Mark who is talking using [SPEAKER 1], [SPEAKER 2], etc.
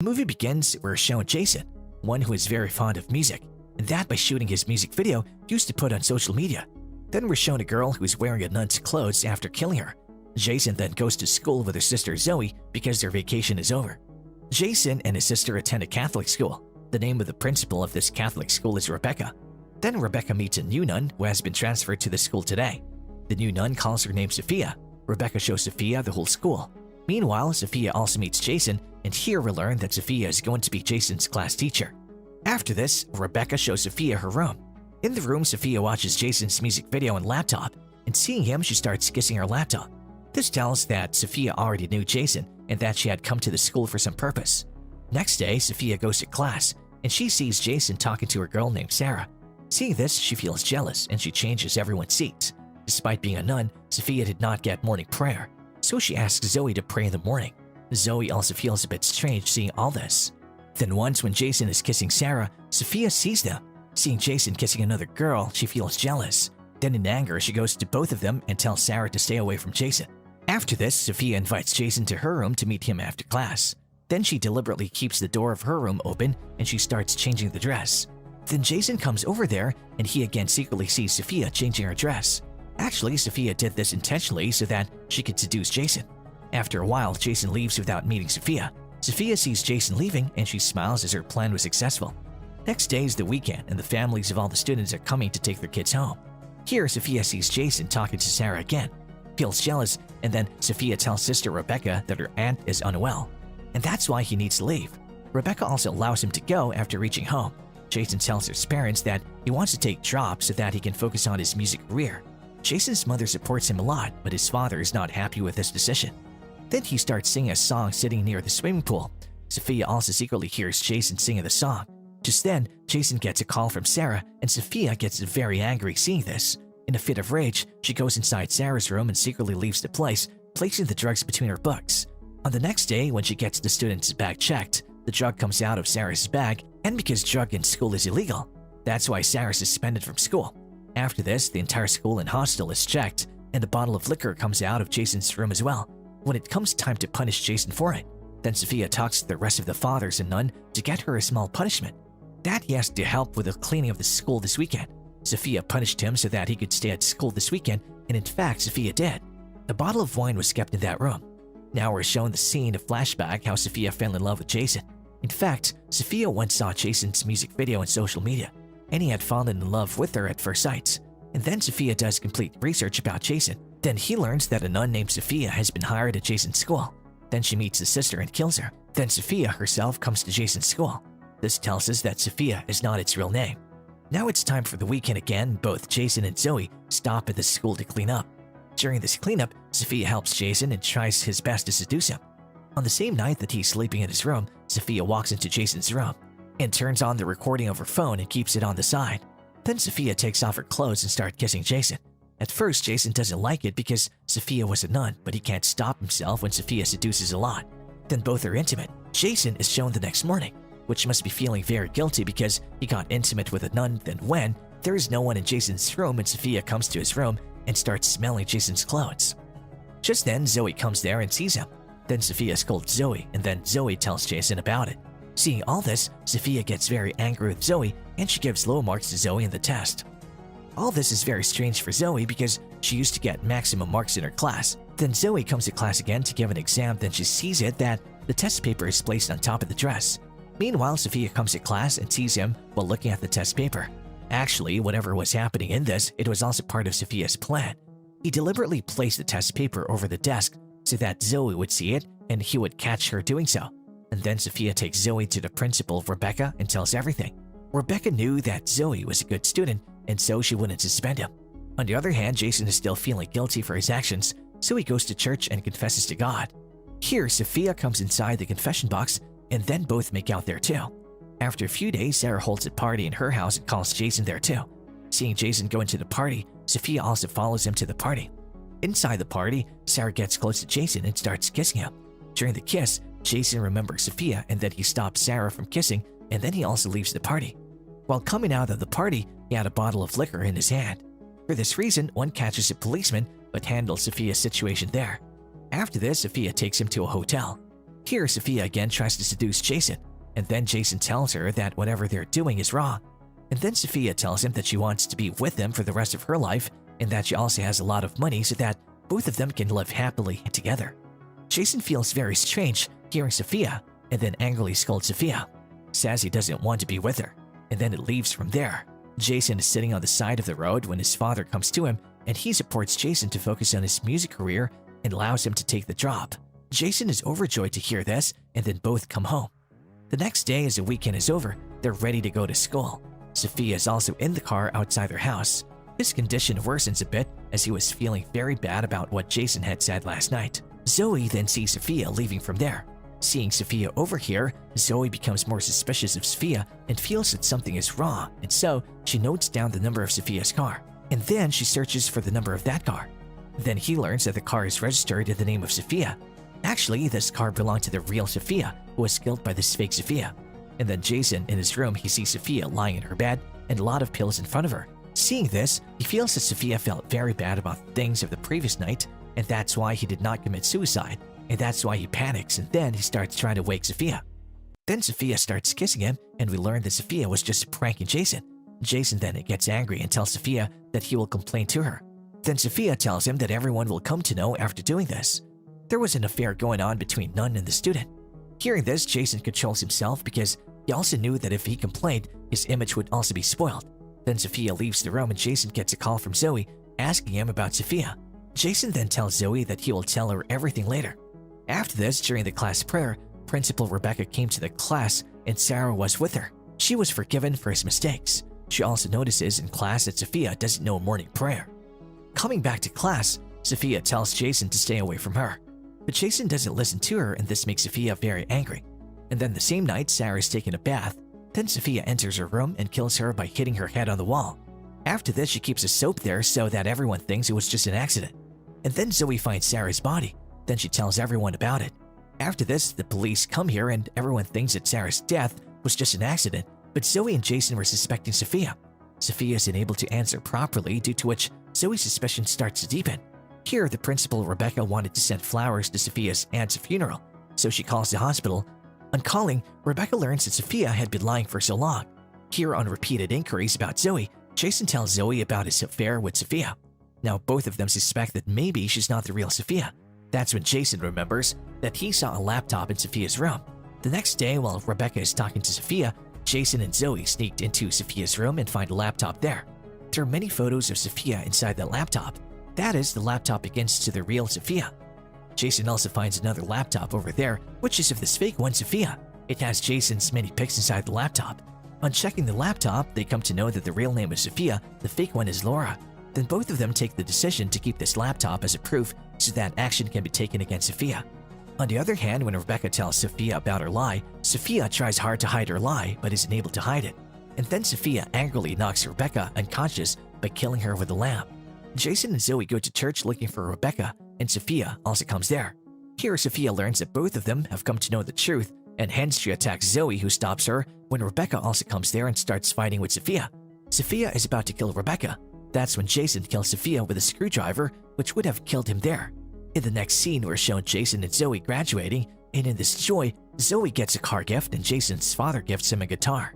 [SPEAKER 1] The movie begins, we're shown Jason, one who is very fond of music, and that by shooting his music video used to put on social media. Then we're shown a girl who is wearing a nun's clothes after killing her. Jason then goes to school with her sister Zoe because their vacation is over. Jason and his sister attend a Catholic school. The name of the principal of this Catholic school is Rebecca. Then Rebecca meets a new nun who has been transferred to the school today. The new nun calls her name Sophia. Rebecca shows Sophia the whole school. Meanwhile, Sophia also meets Jason, and here we learn that Sophia is going to be Jason's class teacher. After this, Rebecca shows Sophia her room. In the room, Sophia watches Jason's music video and laptop, and seeing him, she starts kissing her laptop. This tells that Sophia already knew Jason and that she had come to the school for some purpose. Next day, Sophia goes to class, and she sees Jason talking to a girl named Sarah. Seeing this, she feels jealous and she changes everyone's seats. Despite being a nun, Sophia did not get morning prayer, so she asks Zoe to pray in the morning. Zoe also feels a bit strange seeing all this. Then once when Jason is kissing Sarah, Sophia sees them. Seeing Jason kissing another girl, she feels jealous. Then in anger, she goes to both of them and tells Sarah to stay away from Jason. After this, Sophia invites Jason to her room to meet him after class. Then she deliberately keeps the door of her room open and she starts changing the dress. Then Jason comes over there and he again secretly sees Sophia changing her dress. Actually, Sophia did this intentionally so that she could seduce Jason. After a while, Jason leaves without meeting Sophia. Sophia sees Jason leaving and she smiles as her plan was successful. Next day is the weekend and the families of all the students are coming to take their kids home. Here, Sophia sees Jason talking to Sarah again, feels jealous, and then Sophia tells sister Rebecca that her aunt is unwell, and that's why he needs to leave. Rebecca also allows him to go after reaching home. Jason tells his parents that he wants to take drops so that he can focus on his music career. Jason's mother supports him a lot, but his father is not happy with this decision. Then he starts singing a song sitting near the swimming pool. Sophia also secretly hears Jason singing the song. Just then, Jason gets a call from Sarah, and Sophia gets very angry seeing this. In a fit of rage, she goes inside Sarah's room and secretly leaves the place, placing the drugs between her books. On the next day, when she gets the student's bag checked, the drug comes out of Sarah's bag, and because drug in school is illegal, that's why Sarah is suspended from school. After this, the entire school and hostel is checked, and a bottle of liquor comes out of Jason's room as well. When it comes time to punish Jason for it, then Sophia talks to the rest of the fathers and nun to get her a small punishment. That he has to help with the cleaning of the school this weekend. Sophia punished him so that he could stay at school this weekend, and in fact, Sophia did. A bottle of wine was kept in that room. Now we're shown the scene of flashback how Sophia fell in love with Jason. In fact, Sophia once saw Jason's music video on social media, and he had fallen in love with her at first sight. And then Sophia does complete research about Jason. Then he learns that a nun named Sophia has been hired at Jason's school. Then she meets the sister and kills her. Then Sophia herself comes to Jason's school. This tells us that Sophia is not its real name. Now it's time for the weekend again. Both Jason and Zoe stop at the school to clean up. During this cleanup, Sophia helps Jason and tries his best to seduce him. On the same night that he's sleeping in his room, Sophia walks into Jason's room and turns on the recording of her phone and keeps it on the side. Then Sophia takes off her clothes and starts kissing Jason. At first, Jason doesn't like it because Sophia was a nun, but he can't stop himself when Sophia seduces a lot. Then both are intimate. Jason is shown the next morning, which must be feeling very guilty because he got intimate with a nun. Then when there is no one in Jason's room and Sophia comes to his room and starts smelling Jason's clothes. Just then, Zoe comes there and sees him. Then Sophia scolds Zoe, and then Zoe tells Jason about it. Seeing all this, Sophia gets very angry with Zoe and she gives low marks to Zoe in the test. All this is very strange for Zoe because she used to get maximum marks in her class. Then Zoe comes to class again to give an exam, then she sees it that the test paper is placed on top of the dress. Meanwhile, Sophia comes to class and sees him while looking at the test paper. Actually, whatever was happening in this, it was also part of Sophia's plan. He deliberately placed the test paper over the desk so that Zoe would see it and he would catch her doing so. And then Sophia takes Zoe to the principal, Rebecca, and tells everything. Rebecca knew that Zoe was a good student, and so she wouldn't suspend him. On the other hand, Jason is still feeling guilty for his actions, so he goes to church and confesses to God. Here, Sophia comes inside the confession box, and then both make out there too. After a few days, Sarah holds a party in her house and calls Jason there too. Seeing Jason go into the party, Sophia also follows him to the party. Inside the party, Sarah gets close to Jason and starts kissing him. During the kiss, Jason remembers Sophia and that he stops Sarah from kissing, and then he also leaves the party. While coming out of the party, he had a bottle of liquor in his hand. For this reason, one catches a policeman but handles Sophia's situation there. After this, Sophia takes him to a hotel. Here, Sophia again tries to seduce Jason, and then Jason tells her that whatever they're doing is wrong. And then Sophia tells him that she wants to be with him for the rest of her life and that she also has a lot of money so that both of them can live happily together. Jason feels very strange hearing Sophia and then angrily scolds Sophia, says he doesn't want to be with her, and then it leaves from there. Jason is sitting on the side of the road when his father comes to him, and he supports Jason to focus on his music career and allows him to take the job. Jason is overjoyed to hear this, and then both come home. The next day, as the weekend is over, they're ready to go to school. Sophia is also in the car outside their house. His condition worsens a bit as he was feeling very bad about what Jason had said last night. Zoe then sees Sophia leaving from there. Seeing Sophia over here, Zoe becomes more suspicious of Sophia and feels that something is wrong, and so she notes down the number of Sophia's car, and then she searches for the number of that car. Then he learns that the car is registered in the name of Sophia. Actually, this car belonged to the real Sophia, who was killed by this fake Sophia. And then Jason, in his room, he sees Sophia lying in her bed and a lot of pills in front of her. Seeing this, he feels that Sophia felt very bad about things of the previous night, and that's why he did not commit suicide, and that's why he panics, and then he starts trying to wake Sophia. Then Sophia starts kissing him, and we learn that Sophia was just pranking Jason. Jason then gets angry and tells Sophia that he will complain to her. Then Sophia tells him that everyone will come to know after doing this. There was an affair going on between Nun and the student. Hearing this, Jason controls himself because he also knew that if he complained, his image would also be spoiled. Then Sophia leaves the room and Jason gets a call from Zoe asking him about Sophia. Jason then tells Zoe that he will tell her everything later. After this, during the class prayer, Principal Rebecca came to the class and Sarah was with her. She was forgiven for his mistakes. She also notices in class that Sophia doesn't know morning prayer. Coming back to class, Sophia tells Jason to stay away from her. But Jason doesn't listen to her, and this makes Sophia very angry. And then the same night, Sarah is taking a bath. Then Sophia enters her room and kills her by hitting her head on the wall. After this, she keeps a soap there so that everyone thinks it was just an accident. And then Zoe finds Sarah's body. Then she tells everyone about it. After this, the police come here and everyone thinks that Sarah's death was just an accident, but Zoe and Jason were suspecting Sophia. Sophia isn't able to answer properly, due to which Zoe's suspicion starts to deepen. Here, the principal Rebecca wanted to send flowers to Sophia's aunt's funeral, so she calls the hospital. On calling, Rebecca learns that Sophia had been lying for so long. Here, on repeated inquiries about Zoe, Jason tells Zoe about his affair with Sophia. Now, both of them suspect that maybe she's not the real Sophia. That's when Jason remembers that he saw a laptop in Sophia's room. The next day, while Rebecca is talking to Sophia, Jason and Zoe sneaked into Sophia's room and find a laptop there. There are many photos of Sophia inside that laptop. That is, the laptop begins to the real Sophia. Jason also finds another laptop over there, which is of this fake one Sophia. It has Jason's many pics inside the laptop. On checking the laptop, they come to know that the real name is Sophia, the fake one is Laura. Then both of them take the decision to keep this laptop as a proof so that action can be taken against Sophia. On the other hand, when Rebecca tells Sophia about her lie, Sophia tries hard to hide her lie but isn't able to hide it. And then Sophia angrily knocks Rebecca unconscious by killing her with a lamp. Jason and Zoe go to church looking for Rebecca, and Sophia also comes there. Here, Sophia learns that both of them have come to know the truth, and hence she attacks Zoe, who stops her when Rebecca also comes there and starts fighting with Sophia. Sophia is about to kill Rebecca. That's when Jason kills Sophia with a screwdriver, which would have killed him there. In the next scene, we're shown Jason and Zoe graduating, and in this joy, Zoe gets a car gift and Jason's father gifts him a guitar.